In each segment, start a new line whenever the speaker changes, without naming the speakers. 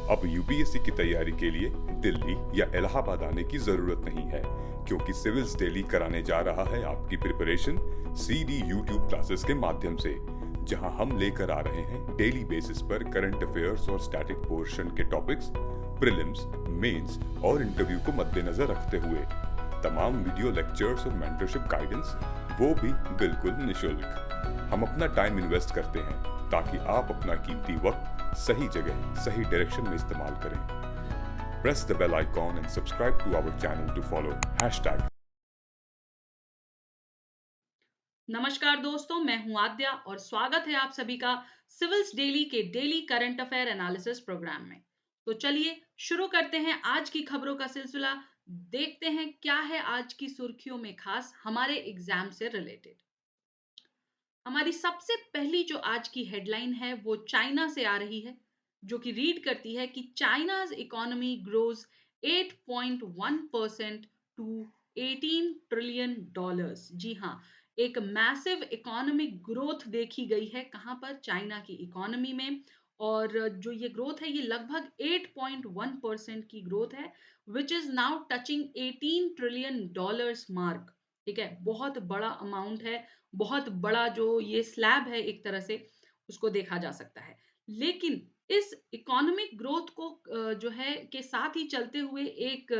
अब यूपीएससी की तैयारी के लिए दिल्ली या इलाहाबाद आने की जरूरत नहीं है, क्योंकि सिविल्स डेली कराने जा रहा है आपकी प्रिपरेशन सीडी यूट्यूब क्लासेस के माध्यम से, जहां हम लेकर आ रहे हैं डेली बेसिस पर करंट अफेयर्स और स्टैटिक पोर्शन के टॉपिक्स, प्रीलिम्स, मेंस और इंटरव्यू को मद्देनजर रखते हुए तमाम वीडियो लेक्चर्स और मेंटरशिप गाइडेंस, वो भी बिल्कुल निशुल्क। हम अपना टाइम इन्वेस्ट करते हैं ताकि आप अपना कीमती वक्त सही जगह सही डायरेक्शन में इस्तेमाल करें। Press the bell icon and subscribe to our channel to follow hashtag.
नमस्कार दोस्तों, मैं हूं आद्या और स्वागत है आप सभी का सिविल्स डेली के daily current affair analysis program में। तो चलिए शुरू करते हैं आज की खबरों का सिलसिला। देखते हैं क्या है आज की सुर्खियों में खास हमारे एग्जाम से रिलेटेड। हमारी सबसे पहली जो आज की हेडलाइन है वो चाइना से आ रही है, जो कि रीड करती है कि China's economy grows 8.1% to 18 trillion dollars. जी हाँ, एक मैसिव इकोनॉमिक ग्रोथ देखी गई है कहां पर, चाइना की इकोनॉमी में। और जो ये ग्रोथ है ये लगभग 8.1% की ग्रोथ है, which is now touching 18 trillion dollars mark. ठीक है, बहुत बड़ा अमाउंट है, बहुत बड़ा जो ये स्लैब है एक तरह से उसको देखा जा सकता है। लेकिन इस इकोनॉमिक ग्रोथ को जो है के साथ ही चलते हुए एक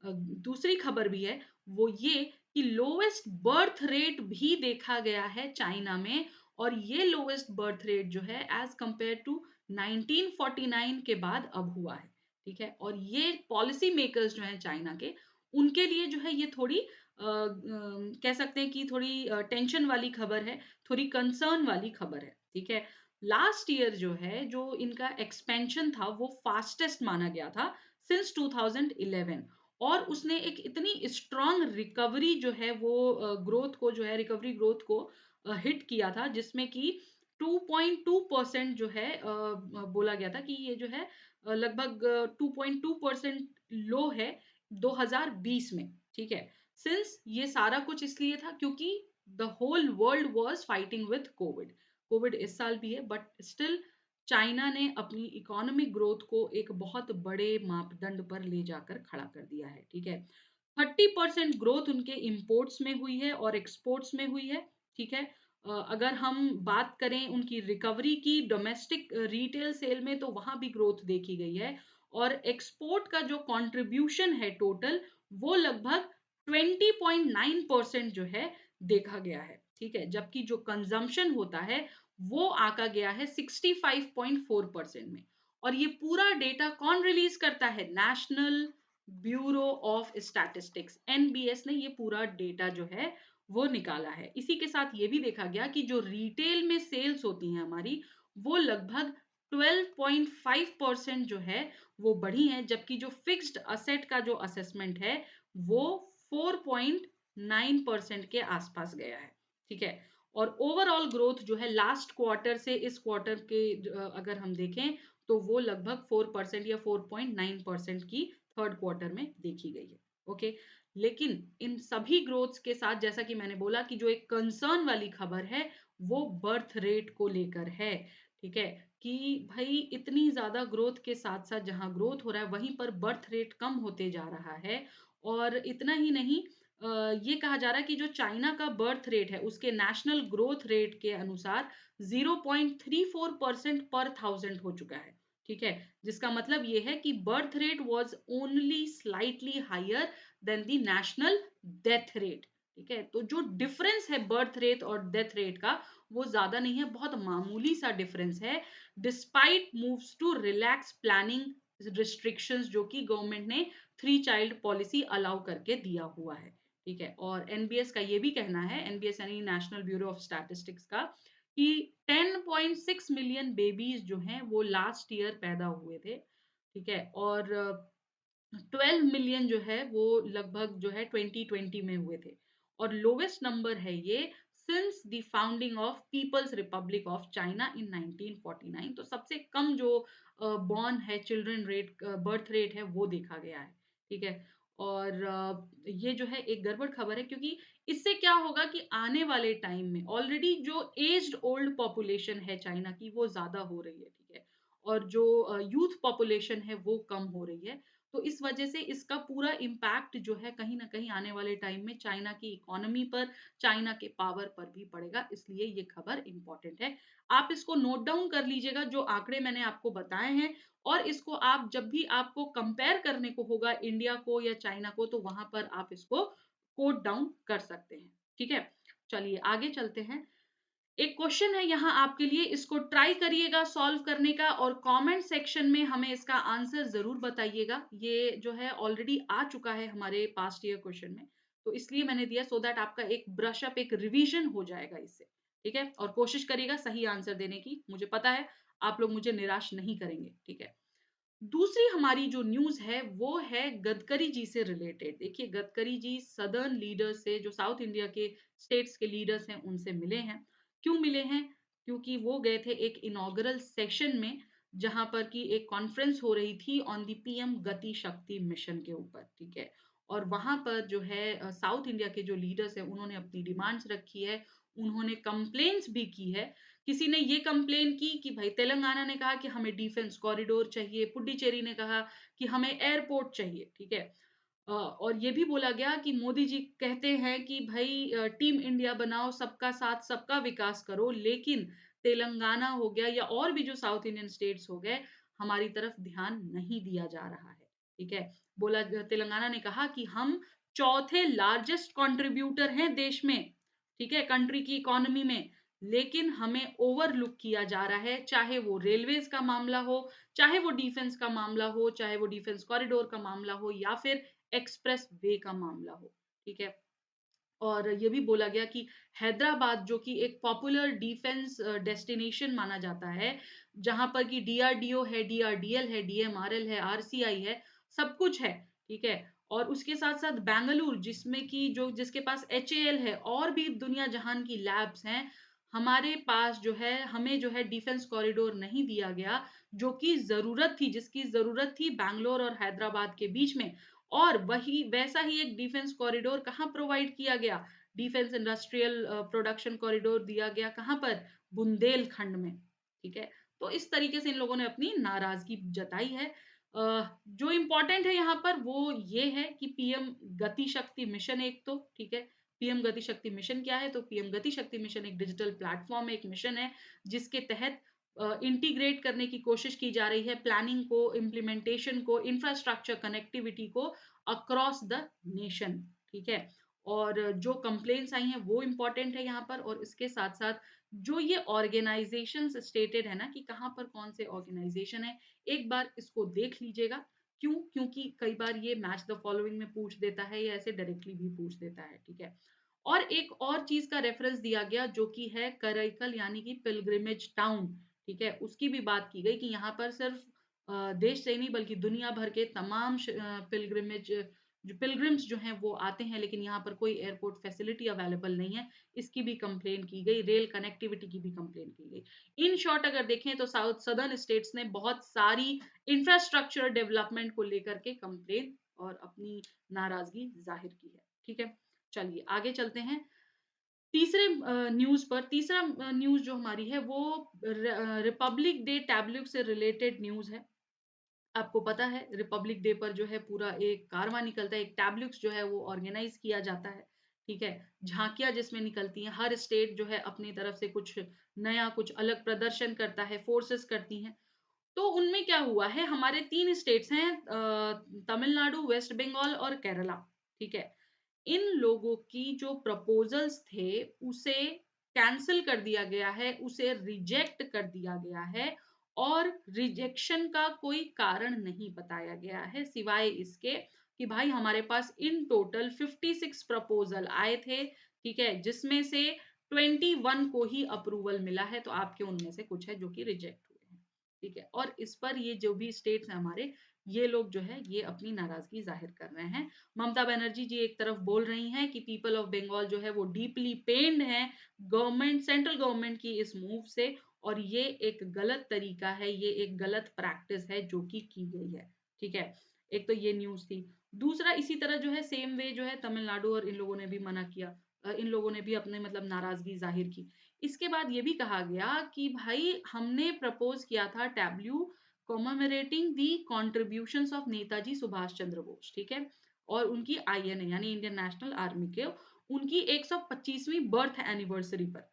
दूसरी खबर भी है, वो ये कि लोवेस्ट बर्थ रेट भी देखा गया है चाइना में। और ये लोवेस्ट बर्थ रेट जो है एज कंपेयर टू 1949 के बाद अब हुआ है। ठीक है, और ये पॉलिसी मेकर्स जो हैं चाइना के, उनके लिए जो है ये थोड़ी कह सकते हैं कि थोड़ी टेंशन वाली खबर है, थोड़ी कंसर्न वाली खबर है। ठीक है, लास्ट ईयर जो है जो इनका एक्सपेंशन था वो फास्टेस्ट माना गया था सिंस 2011, और उसने एक इतनी स्ट्रांग रिकवरी जो है वो ग्रोथ को जो है रिकवरी ग्रोथ को हिट किया था, जिसमें कि 2.2% जो है बोला गया था कि ये जो है लगभग 2.2% लो है 2020 में। ठीक है, सिंस ये सारा कुछ इसलिए था क्योंकि the whole world was fighting with Covid. Covid इस साल भी है, बट स्टिल चाइना ने अपनी इकोनॉमिक ग्रोथ को एक बहुत बड़े मापदंड पर ले जाकर खड़ा कर दिया है। ठीक है, 30% ग्रोथ उनके इंपोर्ट्स में हुई है और एक्सपोर्ट्स में हुई है। ठीक है, अगर हम बात करें उनकी रिकवरी की डोमेस्टिक रिटेल सेल में, तो वहां भी ग्रोथ देखी गई है। और एक्सपोर्ट का जो कंट्रीब्यूशन है टोटल, वो लगभग 20.9% जो है देखा गया है। ठीक है, जबकि जो कंजम्पशन होता है वो आका गया है 65.4% में। और ये पूरा डेटा कौन रिलीज करता है? National bureau of statistics, NBS ने ये पूरा डेटा जो है वो निकाला है। इसी के साथ ये भी देखा गया कि जो रिटेल में सेल्स होती हैं हमारी, वो लगभग 12.5% जो है वो बढ़ी है, जबकि जो फिक्स्ड असेट का जो असेसमेंट है वो 4.9% के आसपास गया है। ठीक है, और ओवरऑल ग्रोथ जो है लास्ट क्वार्टर से इस क्वार्टर के अगर हम देखें, तो वो लगभग 4% या 4.9% की थर्ड क्वार्टर में देखी गई है। ओके, लेकिन इन सभी ग्रोथ्स के साथ, जैसा कि मैंने बोला कि जो एक कंसर्न वाली खबर है वो बर्थ रेट को लेकर है। ठीक है, कि भाई इतनी ज्यादा ग्रोथ के साथ साथ जहां ग्रोथ हो रहा है वहीं पर बर्थ रेट कम होते जा रहा है। और इतना ही नहीं, ये कहा जा रहा है कि जो चाइना का बर्थ रेट है उसके नेशनल ग्रोथ रेट के अनुसार 0.34% पर थाउजेंड हो चुका है। ठीक है, जिसका मतलब ये है कि birth rate was only slightly higher than the national death rate. ठीक है, तो जो डिफरेंस है बर्थ रेट और डेथ रेट का, वो ज्यादा नहीं है, बहुत मामूली सा डिफरेंस है, despite moves to relax planning restrictions जो कि गवर्नमेंट ने 3 चाइल्ड पॉलिसी अलाउ करके दिया हुआ है। ठीक है, और एनबीएस का ये भी कहना है, एनबीएस यानी नेशनल ब्यूरो ऑफ स्टैटिस्टिक्स का, कि 10.6 मिलियन बेबीज जो हैं वो लास्ट ईयर पैदा हुए थे। ठीक है, और 12 मिलियन जो है वो लगभग जो है 2020 में हुए थे। और लोवेस्ट नंबर है ये since the founding of People's Republic of China in 1949। तो सबसे कम जो बॉर्न है चिल्ड्रन रेट, बर्थ रेट है, वो देखा गया है। ठीक है, और ये जो है एक गड़बड़ खबर है, क्योंकि इससे क्या होगा कि आने वाले टाइम में ऑलरेडी जो एज्ड ओल्ड पॉपुलेशन है चाइना की वो ज्यादा हो रही है। ठीक है, और जो यूथ पॉपुलेशन है वो कम हो रही है। तो इस वजह से इसका पूरा इम्पैक्ट जो है कहीं न कहीं आने वाले टाइम में चाइना की इकोनॉमी पर, चाइना के पावर पर भी पड़ेगा, इसलिए ये खबर इम्पोर्टेंट है। आप इसको नोट डाउन कर लीजिएगा जो आंकड़े मैंने आपको बताए हैं और इसको आप जब भी आपको कंपेयर करने को होगा इंडिया को या चाइना को तो वहाँ पर आप इसको कोट डाउन कर सकते हैं। ठीक है? चलिए आगे चलते हैं। एक क्वेश्चन है यहाँ आपके लिए, इसको ट्राई करिएगा सॉल्व करने का और कमेंट सेक्शन में हमें इसका आंसर ज़रूर बताइएगा। ये जो है ऑलरेडी आ चुका है हमारे पास्ट ईयर क्वेश्चन में, तो इसलिए मैंने दिया सो दैट आपका एक ब्रश अप, एक रिवीजन हो जाएगा इससे, ठीक है? और कोशिश करिएगा सही आंसर देने की, मुझे पता है आप लोग मुझे निराश नहीं करेंगे, ठीक है? दूसरी हमारी जो न्यूज़ है, वो है गडकरी जी से रिलेटेड। देखिए, गडकरी जी सदर्न लीडर्स से, जो साउथ इंडिया के स्टेट्स के लीडर्स हैं, उनसे मिले हैं। क्यों मिले हैं? क्योंकि वो गए थे एक इनॉग्रल सेशन में, जहाँ पर कि एक कॉन्फ्रेंस हो रही थी ऑन द पीएम गति शक्ति मिशन के ऊपर, ठीक है? और वहाँ पर जो है साउथ इंडिया के जो लीडर्स हैं, उन्होंने अपनी डिमांड्स रखी है, उन्होंने कंप्लेंट्स भी की है। किसी ने ये कंप्लेन की कि भाई तेलंगाना ने कहा कि हमें डिफेंस कॉरिडोर चाहिए, पुडुचेरी ने कहा कि हमें एयरपोर्ट चाहिए, ठीक है? और ये भी बोला गया कि मोदी जी कहते हैं कि भई टीम इंडिया बनाओ, सबका साथ, सबका विकास करो, लेकिन तेलंगाना हो गया या और भी जो साउथ इंडियन स्टेट्स हो गए, हमारी तरफ ध्यान नहीं दिया जा रहा है, ठीक है? तेलंगाना ने कहा कि हम चौथे लार्जेस्ट कंट्रीब्यूटर हैं देश में, ठीक है? कंट्री की इकोनॉमी में, लेकिन हमें ओवरलुक किया जा रहा है, चाहे वो रेलवेज़ का मामला हो, चाहे वो डिफेंस का मामला हो, चाहे वो डिफेंस कॉरिडोर का मामला हो या फिर एक्सप्रेस वे का मामला हो, ठीक है? और ये भी बोला गया कि हैदराबाद जो कि एक पॉपुलर डिफेंस डेस्टिनेशन माना जाता है, जहाँ पर कि डीआरडीओ है, डीआरडीएल है, डीएमआरएल है, आरसीआई है, सब कुछ है, ठीक है? और उसके साथ-साथ बैंगलोर जिसमें कि जो जिसके पास एचएएल है और भी दुनिया जहान की लैब्स हैं, हमारे पास जो है हमें जो है डिफेंस कॉरिडोर नहीं दिया गया, जो कि ज़रूरत थी, जिसकी ज़रूरत थी बैंगलोर और हैदराबाद के बीच में। और वही वैसा ही एक डिफेंस कॉरिडोर कहाँ प्रोवाइड किया गया? डिफेंस इंडस्ट्रियल प्रोडक्शन कॉरिडोर दिया गया कहाँ पर? बुंदेलखंड में, ठीक है? तो इस तरीके से इन लोगों ने अपनी नाराज़गी जताई है। जो इम्पोर्टेंट है यहाँ पर वो ये है कि पीएम गति शक्ति मिशन एक तो, ठीक है? पीएम गति शक्ति मिशन क्या है? तो पीएम गति शक्ति मिशन एक डिजिटल प्लेटफ़ॉर्म है, एक मिशन है, जिसके तहत इंटीग्रेट करने की कोशिश की जा रही है प्लानिंग को, इम्प्लीमेंटेशन को, इंफ्रास्ट्रक्चर कनेक्टिविटी को अक्रॉस द नेशन, ठीक है? और जो कंप्लेंट्स आई हैं वो इम्पोर्टेंट है यहाँ पर और इसके साथ-साथ जो ये ऑर्गेनाइज़ेशंस स्टेटेड है ना कि कहाँ पर कौन से ऑर्गेनाइज़ेशन है, एक बार इसको देख लीजिएगा। क्यों? क्योंकि कई बार ये मैच द फॉलोइंग में पूछ देता है या ऐसे डायरेक्टली भी पूछ देता है, ठीक है? और एक और चीज़ का रेफरेंस दिया गया जो कि है कराईकल यानी कि पिलग्रिमेज टाउन, ठीक है? उसकी भी बात की गई कि यहाँ पर सिर्फ़ देश से ही नहीं बल्कि दुनिया भर के तमाम पिलग्रिमेज जो पिलग्रिम्स जो हैं वो आते हैं लेकिन यहाँ पर कोई एयरपोर्ट फैसिलिटी अवेलेबल नहीं है, इसकी भी कंप्लेंट की गई, रेल कनेक्टिविटी की भी कंप्लेंट की गई। इन शॉर्ट अगर देखें तो साउथ सदर्न स्टेट्स ने बहुत सारी इंफ्रास्ट्रक्चर डेवलपमेंट को लेकर के कंप्लेंट और अपनी नाराज़गी ज़ाहिर की है, ठीक है? चलिए आगे चलते हैं। तीसरे न्यूज़ पर तीसरा न्यूज़ जो हमारी है वो रिपब्लिक डे टैब्लू से रिलेटेड न्यूज़ है। आपको पता है रिपब्लिक डे पर जो है पूरा एक कारवां निकलता है, एक टैब्लूक्स जो है वो ऑर्गेनाइज़ किया जाता है, ठीक है? झाँकियाँ जिसमें निकलती हैं, हर स्टेट जो है अपनी तरफ से कुछ नया, कुछ अलग प्रदर्शन करता है, फ़ोर्सेस करती हैं। तो उनमें क्या हुआ है हमारे 3 स्टेट्स हैं तमिलनाडु, वेस्ट बंगाल और केरला, ठीक है? इन लोगों की जो प्रपोज़ल्स थे, उसे कैंसल कर दिया गया है, उसे रिजेक्ट कर दिया गया है और रिजेक्शन का कोई कारण नहीं बताया गया है, सिवाय इसके कि भाई हमारे पास इन टोटल 56 प्रपोज़ल आए थे, ठीक है? जिसमें से 21 को ही अप्रूवल मिला है, तो आपके उनमें से कुछ है जो कि रिजेक्ट हुए हैं, ठीक है? और इस पर ये जो भी स्टेट्स हैं हमारे, ये लोग जो है, ये अपनी नाराज़गी ज़ाहिर कर रहे हैं। ममता बनर्जी जी एक तरफ बोल रही हैं कि पीपल ऑफ बंगाल जो है वो डीपली पेन्ड हैं गवर्नमेंट सेंट्रल गवर्नमेंट की इस मूव से और ये एक गलत तरीका है, ये एक गलत प्रैक्टिस है जो कि की गई है, ठीक है? एक तो ये न्यूज़ थी। दूसरा इसी तरह जो है सेम वे जो है तमिलनाडु और इन लोगों ने भी मना किया इन लोगों ने भी अपने मतलब नाराज़गी ज़ाहिर की। इसके बाद ये भी कहा गया कि भाई हमने प्रपोज किया था tableau commemorating the contributions of Netaji Subhash Chandra Bose, ठीक है, और उनकी आईएनए यानी इंडियन नेशनल आर्मी के उनकी 125वीं बर्थ एनिवर्सरी पर,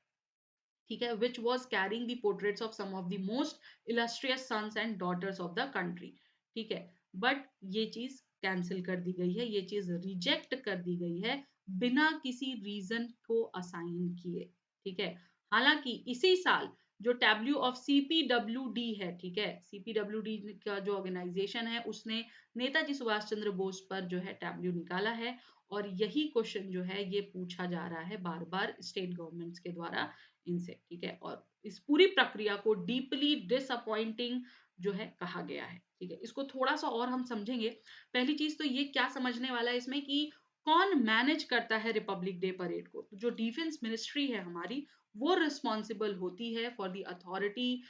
ठीक है, which was carrying the portraits of some of the most illustrious sons and daughters of the country, ठीक है, बट ये चीज कैंसिल कर दी गई है, ये चीज रिजेक्ट कर दी गई है बिना किसी रीजन को असाइन किए, ठीक है। हालांकि इसी साल जो टैब्ल्यू ऑफ सीपीडब्ल्यूडी है, ठीक है, सीपीडब्ल्यूडी का जो ऑर्गेनाइजेशन है उसने नेताजी सुभाष चंद्र बोस पर जो है टैब्ल्यू निकाला है, और यही क्वेश्चन जो है ये पूछा जा रहा है बार बार स्टेट गवर्नमेंट्स के द्वारा इनसे, ठीक है, और इस पूरी प्रक्रिया को डीपली डिसअपॉइंटिंग जो है कहा गया है, ठीक है। इसको थोड़ा सा और हम समझेंगे। पहली चीज तो ये क्या समझने वाला है इसमें कि कौन मैनेज करता है रिपब्लिक डे परेड को। तो जो डिफेंस मिनिस्ट्री है हमारी, वो रिस्पॉन्सिबल होती है for the authority,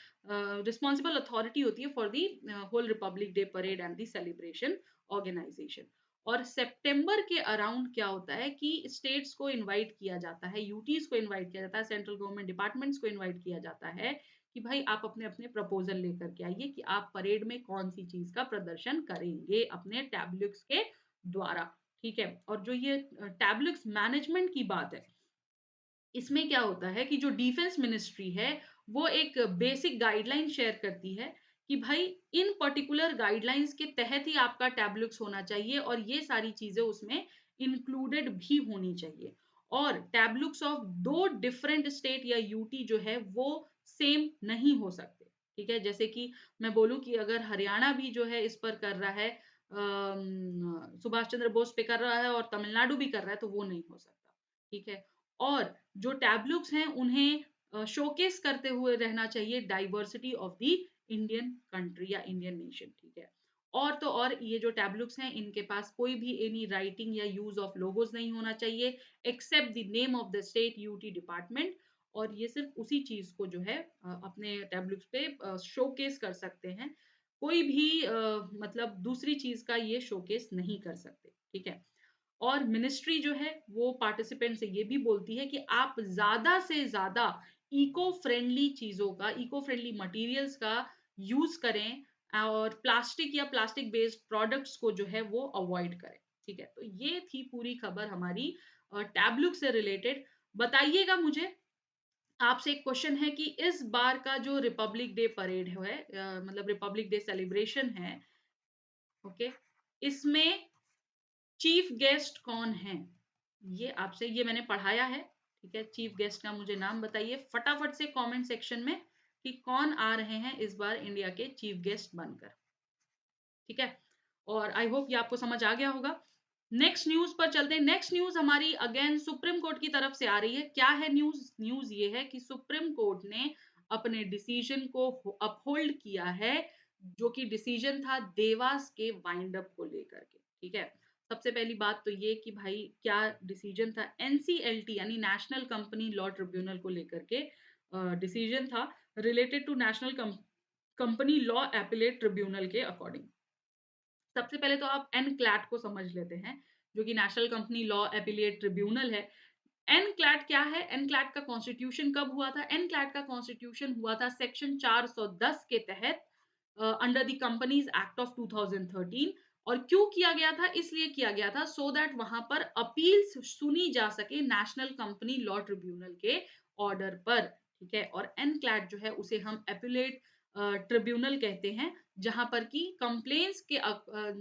responsible authority होती है for the whole Republic Day parade and the celebration organisation. और सितंबर के अराउंड क्या होता है कि स्टेट्स को इनवाइट किया जाता है, यूटीज को इनवाइट किया जाता है, सेंट्रल गवर्नमेंट डिपार्टमेंट्स को इनवाइट किया जाता है कि भाई आप अपने अपने प्रपोजल लेकर के आइए कि आप परेड में कौन सी चीज का प्रदर्शन करेंगे अपने टैब्लिक्स के द्वारा, ठीक है। और जो ये टैब्लिक्स मैनेजमेंट की बात है, इसमें क्या होता है कि जो डिफेंस मिनिस्ट्री है वो एक बेसिक गाइडलाइन शेयर करती है कि भाई इन पर्टिकुलर गाइडलाइंस के तहत ही आपका टैबलुक्स होना चाहिए और ये सारी चीजें उसमें इंक्लूडेड भी होनी चाहिए। और टैबलुक्स ऑफ दो डिफरेंट स्टेट या यूटी जो है वो सेम नहीं हो सकते, ठीक है। जैसे कि मैं बोलूं कि अगर हरियाणा भी जो है इस पर कर रहा है, सुभाष चंद्र बोस पे कर रहा है और तमिलनाडु भी कर रहा है, तो वो नहीं हो सकता, ठीक है। और जो टैबलुक्स हैं उन्हें शोकेस करते हुए रहना चाहिए diversity of the Indian country या इंडियन नेशन, ठीक है। और तो और ये जो टैबलुक्स हैं इनके पास कोई भी एनी राइटिंग या यूज ऑफ लोगोस नहीं होना चाहिए except the name of the state UT department. और ये सिर्फ उसी चीज को जो है अपने टैबलुक्स पे शोकेस कर सकते हैं, कोई भी मतलब दूसरी चीज का ये शोकेस नहीं कर सकते, ठीक है। और मिनिस्ट्री जो है वो पार्टिसिपेंट से ये भी बोलती है कि आप ज्यादा से ज्यादा इको फ्रेंडली चीजों का, इको फ्रेंडली मटेरियल्स का यूज करें और प्लास्टिक या प्लास्टिक बेस्ड प्रोडक्ट्स को जो है वो अवॉइड करें, ठीक है। तो ये थी पूरी खबर हमारी टैबलुक से रिलेटेड। बताइएगा मुझे, आपसे एक क्वेश्चन है कि इस बार का जो रिपब्लिक डे परेड है, मतलब रिपब्लिक डे सेलिब्रेशन है, ओके, इसमें चीफ गेस्ट कौन है? ये आपसे, ये मैंने पढ़ाया है, ठीक है। चीफ गेस्ट का मुझे नाम बताइए फटाफट से कमेंट सेक्शन में कि कौन आ रहे हैं इस बार इंडिया के चीफ गेस्ट बनकर, ठीक है। और आई होप ये आपको समझ आ गया होगा। नेक्स्ट न्यूज पर चलते हैं। नेक्स्ट न्यूज हमारी अगेन सुप्रीम कोर्ट की तरफ से आ रही है। क्या है न्यूज? न्यूज ये है कि सुप्रीम कोर्ट ने अपने डिसीजन को अपहोल्ड किया है, जो कि डिसीजन था देवास के वाइंड अप को लेकर के, ठीक है। सबसे पहली बात तो ये कि भाई क्या डिसीजन था, एनसीएलटी यानी नेशनल कंपनी लॉ ट्रिब्यूनल को लेकर के डिसीजन था, related to national company law appellate tribunal के अकॉर्डिंग। सबसे पहले तो आप एनक्लैट को समझ लेते हैं, जो कि national company law appellate tribunal है। एनक्लैट क्या है? एनक्लैट का कॉन्स्टिट्यूशन कब हुआ था? एनक्लैट का कॉन्स्टिट्यूशन हुआ था सेक्शन 410 के तहत, under the companies act of 2013। और क्यों किया गया था? इसलिए किया गया था सो दैट वहां पर अपील्स सुनी जा सके नेशनल कंपनी लॉ ट्रिब्यूनल के ऑर्डर पर, ठीक है। और एनक्लैट जो है उसे हम एपिलेट ट्रिब्यूनल कहते हैं, जहां पर की कंप्लेंट्स के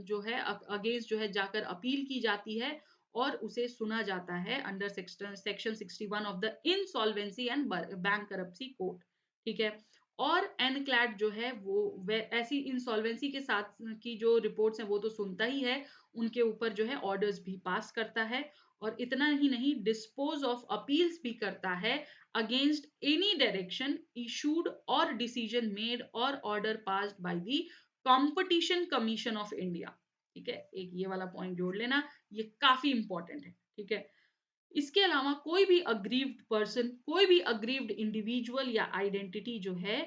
जो है अगेंस्ट जो है जाकर अपील की जाती है और उसे सुना जाता है under section 61 of the insolvency and bank करप्सी code, ठीक है। और एनक्लैड जो है वो ऐसी इंसॉल्वेंसी के साथ की जो रिपोर्ट्स हैं वो तो सुनता ही है, उनके ऊपर जो है ऑर्डर्स भी पास करता है, और इतना ही नहीं डिस्पोज ऑफ अपील्स भी करता है against any direction issued or decision made or order passed by the competition commission of India, ठीक है। एक ये वाला पॉइंट जोड़ लेना, ये काफी इंपॉर्टेंट है, ठीक है। इसके अलावा कोई भी अग्रीव्ड पर्सन, कोई भी अग्रीव्ड इंडिविजुअल या आइडेंटिटी जो है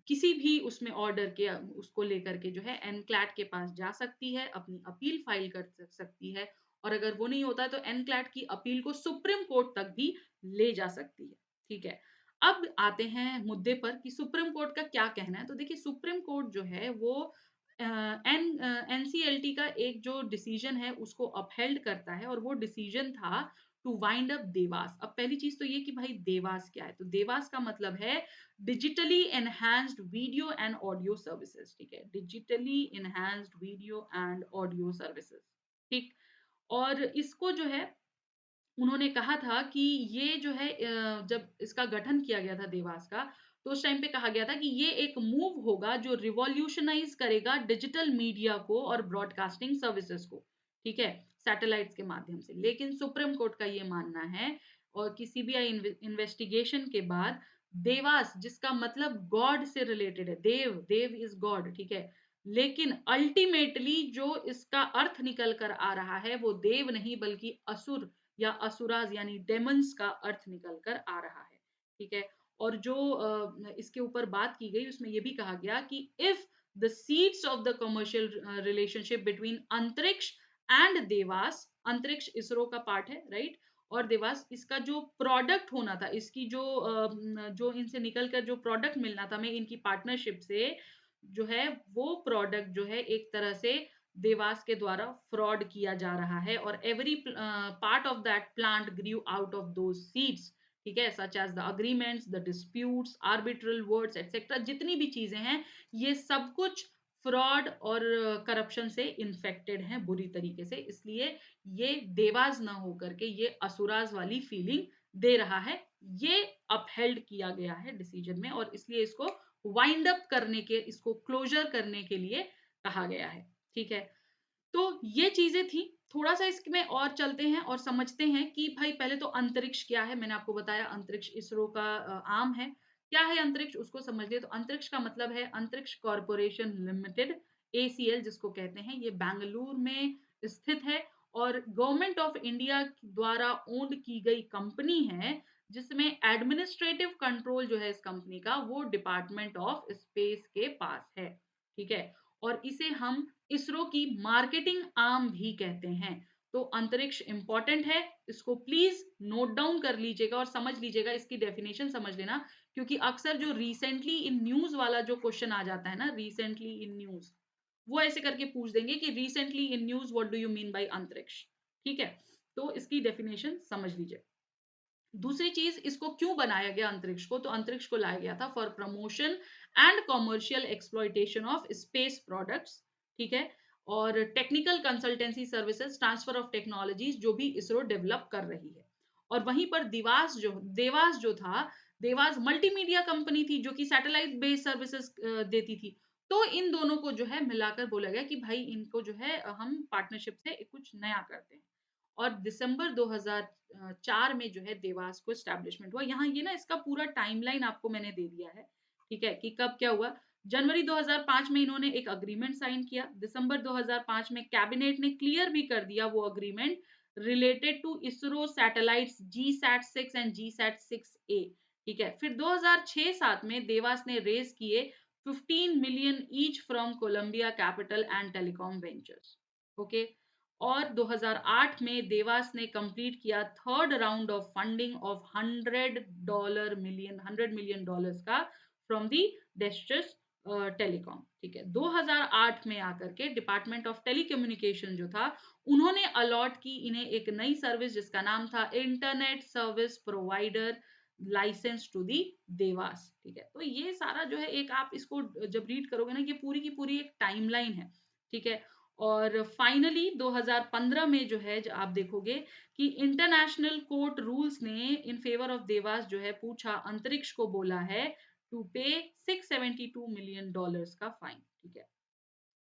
किसी भी उसमें ऑर्डर के उसको लेकर के जो है एनक्लैट के पास जा सकती है, अपनी अपील फाइल कर सकती है, और अगर वो नहीं होता है तो एनक्लैट की अपील को सुप्रीम कोर्ट तक भी ले जा सकती है, ठीक है। अब आते हैं मुद्दे पर कि सुप्रीम कोर्ट का क्या कहना है। तो देखिए सुप्रीम कोर्ट जो है वो एनसीएलटी का एक जो डिसीजन है उसको अपहेल्ड करता है और वो डिसीजन था टू वाइंड अप देवास। अब पहली चीज़ तो ये कि भाई देवास क्या है? तो देवास का मतलब है digitally enhanced video and audio services, ठीक है? Digitally enhanced video and audio services, ठीक? और इसको जो है उन्होंने कहा था कि ये जो है जब इसका गठन किया गया था देवास का, तो उस टाइम पे कहा गया था कि ये एक मूव होगा जो रिवॉल्यूशनाइज़ करेगा डिजिटल मीडिया को और ब्रॉडकास्टिंग सर्विसेज़ को, ठीक है? सैटेलाइट्स के माध्यम से। लेकिन सुप्रीम कोर्ट का ये मानना है और कि सीबीआई इन्वेस्टिगेशन के बाद देवास जिसका मतलब गॉड से रिलेटेड है, देव, देव इज़ गॉड, ठीक है? लेकिन अल्टीमेटली जो इसका अर्थ निकल कर आ रहा है, वो देव नहीं बल्कि असुर या असुराज यानी डेमन्स का अर्थ निकल कर आ रहा है, ठीक है? और जो इसके ऊपर बात की गई उसमें ये भी कहा गया कि if the seeds of the commercial relationship between अंतरिक्ष एंड देवास, अंतरिक्ष इसरो का पार्ट है, राइट? और देवास इसका जो प्रोडक्ट होना था, इसकी जो जो इनसे निकल कर जो प्रोडक्ट मिलना था हमें इनकी पार्टनरशिप से, जो है वो प्रोडक्ट जो है एक तरह से देवास के द्वारा फ्रॉड किया जा रहा है और every part of that plant grew out of those seeds, ठीक है? Such as the agreements, the disputes, arbitral awards etcetera, जितनी भी चीजें हैं ये सब कुछ फ्रॉड और करप्शन से इन्फेक्टेड हैं बुरी तरीके से, इसलिए ये देवास ना होकर के ये असुराज वाली फीलिंग दे रहा है। ये अपहेल्ड किया गया है डिसीजन में और इसलिए इसको वाइंड अप करने के, इसको क्लोजर करने के लिए कहा गया है, ठीक है? तो ये चीज़ें थी। थोड़ा-सा इसमें और चलते हैं और समझते हैं कि भाई पहले तो अंतरिक्ष क्या है? मैंने आपको बताया अंतरिक्ष इसरो का आर्म है। क्या है अंतरिक्ष? उसको समझ लिए। तो अंतरिक्ष का मतलब है अंतरिक्ष कॉर्पोरेशन लिमिटेड, एसीएल जिसको कहते हैं। ये बैंगलोर में स्थित है और गवर्नमेंट ऑफ इंडिया द्वारा ओन्ड की गई कंपनी है, जिसमें एडमिनिस्ट्रेटिव कंट्रोल जो है इस कंपनी का, वो डिपार्टमेंट ऑफ स्पेस के पास है। ठीक है? और इसे हम इसरो की मार्केटिंग आर्म भी कहते हैं। तो अंतरिक्ष इंपॉर्टेंट है, इसको प्लीज नोट डाउन कर लीजिएगा और समझ लीजिएगा, इसकी डेफिनेशन समझ लेना, क्योंकि अक्सर जो रिसेंटली इन न्यूज वाला जो क्वेश्चन आ जाता है ना, रिसेंटली इन न्यूज, वो ऐसे करके पूछ देंगे कि recently in news what do you mean by अंतरिक्ष, ठीक है? तो इसकी डेफिनेशन समझ लीजिए। दूसरी चीज, इसको क्यों बनाया गया अंतरिक्ष को? तो अंतरिक्ष को लाया गया था for promotion and commercial exploitation of space products, ठीक है? और technical consultancy services, transfer of technologies जो भी इसरो डेवलप कर रही है। और वहीं पर देवास जो था, देवास मल्टीमीडिया कंपनी थी जो कि सैटेलाइट बेस्ड सर्विसेज देती थी। तो इन दोनों को जो है मिलाकर बोला गया कि भाई इनको जो है हम पार्टनरशिप से कुछ नया करते हैं। और दिसंबर 2004 में जो है देवास को एस्टैब्लिशमेंट हुआ। यहाँ ये ना इसका पूरा टाइमलाइन आपको मैंने दे दिया है, ठीक है? कि कब क्या हुआ। जनवरी 2005 में इन्होंने एक एग्रीमेंट साइन किया। दिसंबर 2005 में कैबिनेट ने क्लियर भी कर दिया वो agreement related to ISRO satellites GSAT 6 and GSAT 6A, ठीक है? फिर 2006-7 में देवास ने रेज किए 15 million each from Columbia Capital and Telecom Ventures, okay? और 2008 में देवास ने कंप्लीट किया third round of funding of $100 million dollars का फ्रॉम दी डेस्ट्रस टेलीकॉम, ठीक है? 2008 में आकर के डिपार्टमेंट ऑफ टेलीकम्युनिकेशन जो था, उन्होंने अलॉट की इन्हें एक नई सर्विस जिसका नाम था internet service provider licence to the Devas, ठीक है? तो ये सारा जो है एक, आप इसको जब रीड करोगे ना, ये पूरी की पूरी एक टाइमलाइन है, ठीक है? और फाइनली 2015 में जो है आप देखोगे कि इंटरनेशनल कोर्ट रूल्स ने इन फेवर ऑफ देवास जो है पूछा, अंतरिक्ष को बोला है टू पे $672 मिलियन का फाइन, ठीक है?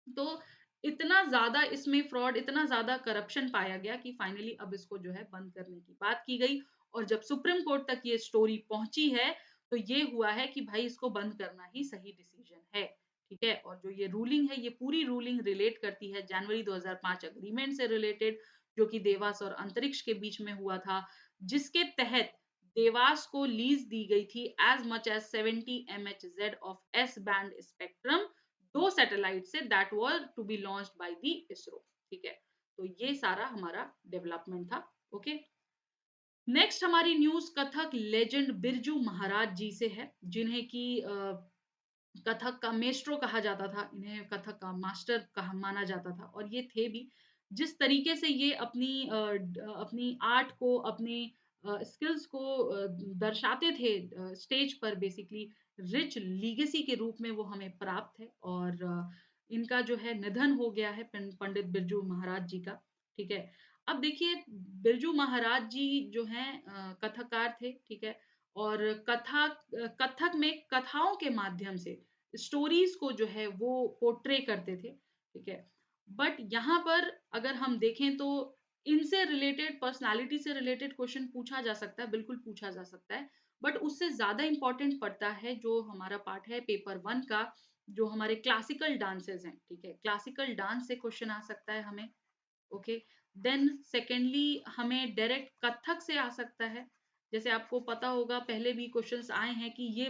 तो इतना ज्यादा इसमें फ्रॉड, इतना ज्यादा करप्शन पाया गया कि फाइनली अब इसको जो है बंद करने की बात की गई। और जब सुप्रीम कोर्ट तक ये स्टोरी पहुंची है, तो ये हुआ है कि भाई इसको बंद करना ही सही डिसीजन है, ठीक है? और जो ये रूलिंग है, ये पूरी रूलिंग रिलेट करती है जनवरी 2005 एग्रीमेंट से रिलेटेड, जो कि देवास और अंतरिक्ष के बीच में हुआ था, जिसके तहत देवास को लीज दी गई थी as much as 70 MHz of S band spectrum, 2 satellite से that were to be launched by the ISRO, ठीक है? तो ये सारा हमारा डेवलपमेंट था, ओके? नेक्स्ट हमारी न्यूज़ कथक लेजेंड बिरजू महाराज जी से है, जिन्हें कि कथक का मेस्ट्रो कहा जाता था, इन्हें कथक का मास्टर कहा माना जाता था और ये थे भी। जिस तरीके से ये अपनी आर्ट को, अपनी स्किल्स को दर्शाते थे स्टेज पर बेसिकली रिच लीगेसी के रूप में वो हमें प्राप्त है और इनका जो है निधन हो गया है पंडित बिरजू महाराज जी का, ठीक है। अब देखिए बिरजू महाराज जी जो हैं कथाकार थे, ठीक है? और कथक में कथाओं के माध्यम से स्टोरीज़ को जो है वो पोर्ट्रे करते थे, ठीक है? बट यहाँ पर अगर हम देखें तो इनसे रिलेटेड पर्सनैलिटी से रिलेटेड क्वेश्चन पूछा जा सकता है, बिल्कुल पूछा जा सकता है। बट उससे ज़्यादा इम्पोर्टेंट पड़ता है जो हमारा पार्ट है पेपर 1 का, जो हमारे क्लासिकल डांसेज़ हैं, ठीक है? क्लासिकल डांस से क्वेश्चन आ सकता है हमें, ओके। देन सेकेंडली हमें डायरेक्ट कथक से आ सकता है। जैसे आपको पता होगा पहले भी क्वेश्चंस आए हैं कि ये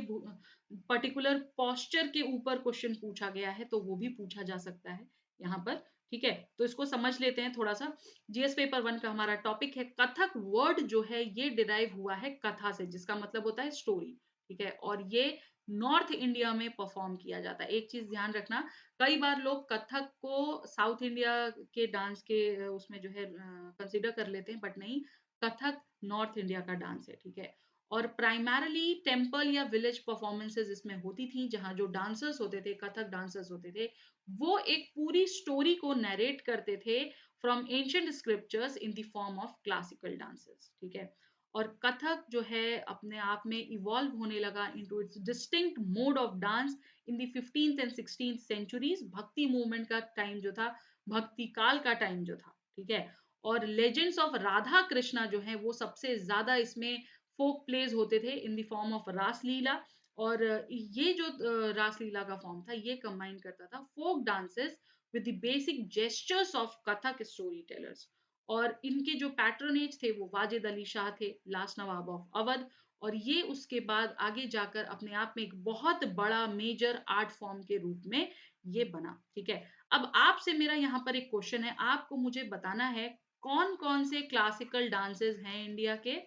पर्टिकुलर पोस्चर के ऊपर क्वेश्चन पूछा गया है, तो वो भी पूछा जा सकता है यहाँ पर, ठीक है? तो इसको समझ लेते हैं थोड़ा-सा। जीएस पेपर 1 का हमारा टॉपिक है कथक वर्ड जो है ये डिराइव हुआ है कथा से, जिसका मतलब होता है स्टोरी, ठीक है? और ये नॉर्थ इंडिया में परफॉर्म किया जाता है। एक चीज़ ध्यान रखना, कई बार लोग कथक को साउथ इंडिया के डांस के उसमें जो है कंसीडर कर लेते हैं, बट नहीं, कथक नॉर्थ इंडिया का डांस है, ठीक है? और प्राइमरीली टेंपल या विलेज परफॉर्मेंसेस इसमें होती थी, जहाँ जो डांसर्स होते थे, कथक डांसर्स होते थे, वो एक पूरी स्टोरी को नैरेट करते थे from ancient scriptures in the form of classical dances, ठीक है? और कथक जो है अपने आप में इवॉल्व होने लगा into its distinct mode of dance in the 15th and 16th centuries. Bhakti movement का टाइम जो था, भक्ति काल का टाइम जो था, ठीक है? और लेजेंड्स ऑफ राधा कृष्णा जो है वो सबसे ज्यादा इसमें फोक प्लेज होते थे इन द फॉर्म ऑफ रासलीला। और ये जो रासलीला का फॉर्म था ये कंबाइन करता था folk dances with the basic gestures of Kathak storytellers. और इनके जो पैट्रोनेज थे वो वाजिद अली शाह थे, लास्ट नवाब ऑफ अवध। और ये उसके बाद आगे जाकर अपने आप में एक बहुत बड़ा मेजर आर्ट फॉर्म के रूप में ये बना, ठीक है? अब आपसे मेरा यहाँ पर एक क्वेश्चन है, आपको मुझे बताना है कौन-कौन से क्लासिकल डांसेस हैं इंडिया के,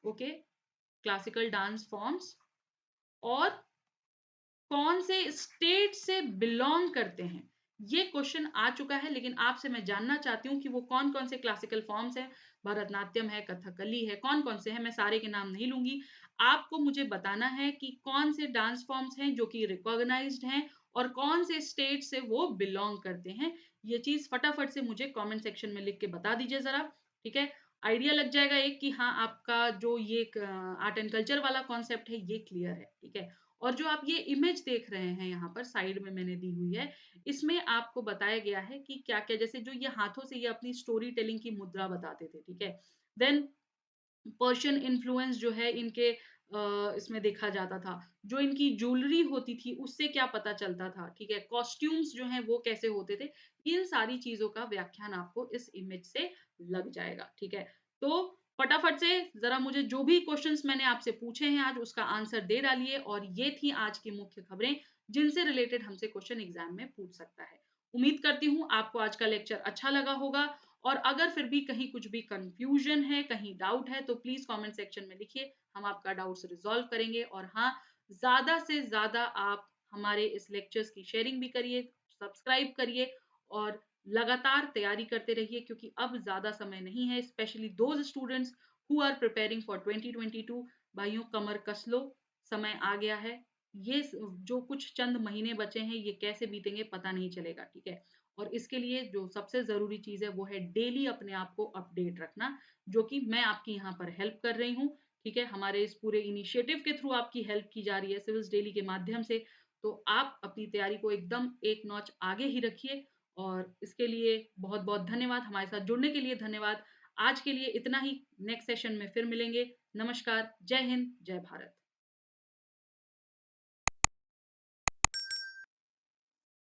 ओके? क्लासिकल डांस फॉर्म्स, और कौन से स्टेट से बिलॉन्ग करते हैं? ये क्वेश्चन आ चुका है, लेकिन आपसे मैं जानना चाहती हूँ कि वो कौन-कौन से क्लासिकल फॉर्म्स हैं? भरतनाट्यम है, कथकली है, कौन-कौन से हैं? मैं सारे के नाम नहीं लूँगी। आपको मुझे बताना है कि कौन से डांस फॉर्म्स हैं जो कि रिकॉग्नाइज़्ड हैं और कौन से स्टेट से वो बिलॉन्ग करते हैं। ये चीज़ फटाफट से मुझे कमेंट सेक्शन में लिख के बता दीजिए ज़रा, ठीक है? आइडिया लग जाएगा एक कि हाँ, आपका जो ये क आर्ट एंड कल्चर वाला कॉन्सेप्ट है, ये क्लियर है, ठीक है? और जो आप ये इमेज देख रहे हैं यहाँ पर साइड में मैंने दी हुई है, इसमें आपको बताया गया है कि क्या-क्या, जैसे जो ये हाथों से ये अपनी स्टोरी टेलिंग की मुद्रा बताते थे, ठीक है? देन पर्शियन इन्फ्लुएंस जो है इनके इसमें देखा जाता था। जो इनकी ज्वेलरी होती थी उससे क्या पता चलता था, ठीक है? कॉस्ट्यूम्स जो हैं वो कैसे होते थे? इन सारी चीज़ों का व्याख्यान आपको इस इमेज से लग जाएगा, ठीक है? तो फटाफट से ज़रा मुझे जो भी क्वेश्चन्स मैंने आपसे पूछे हैं आज उसका आंसर दे डालिए, और ये थी आज की मुख्य खबरें जिनसे रिलेटेड हमसे क्वेश्चन एग्ज़ाम में पूछ सकता है। उम्मीद करती हूँ आपको आज का लेक्चर अच्छा लगा होगा, और अगर फिर भी कहीं कुछ भी कंफ्यूजन है, कहीं डाउट है, तो प्लीज़ कमेंट सेक्शन में लिखिए, हम आपका डाउट्स रिज़ॉल्व करेंगे। और हाँ, ज़्यादा से ज़्यादा आप हमारे इस लेक्चर्स की शेयरिंग भी करिए, सब्सक्राइब करिए और लगातार तैयारी करते रहिए, क्योंकि अब ज़्यादा समय नहीं है, specially those students who are preparing for 2022। भाइयों, कमर कस लो, समय आ गया है। ये जो कुछ चंद महीने बचे हैं ये कैसे बीतेंगे पता नहीं चलेगा, ठीक है? और इसके लिए जो सबसे ज़रूरी चीज़ है वो है डेली अपने आप को अपडेट रखना, जो कि मैं आपकी यहाँ पर हेल्प कर रही हूँ, ठीक है? हमारे इस पूरे इनिशिएटिव के थ्रू आपकी हेल्प की जा रही है सिविल्स डेली के माध्यम से। तो आप अपनी तैयारी को एकदम एक नॉच आगे ही रखिए, और इसके लिए बहुत-बहुत धन्यवाद, हमारे साथ जुड़ने के लिए धन्यवाद। आज के लिए इतना ही, नेक्स्ट सेशन में फिर मिलेंगे। नमस्कार, जय हिंद, जय भारत।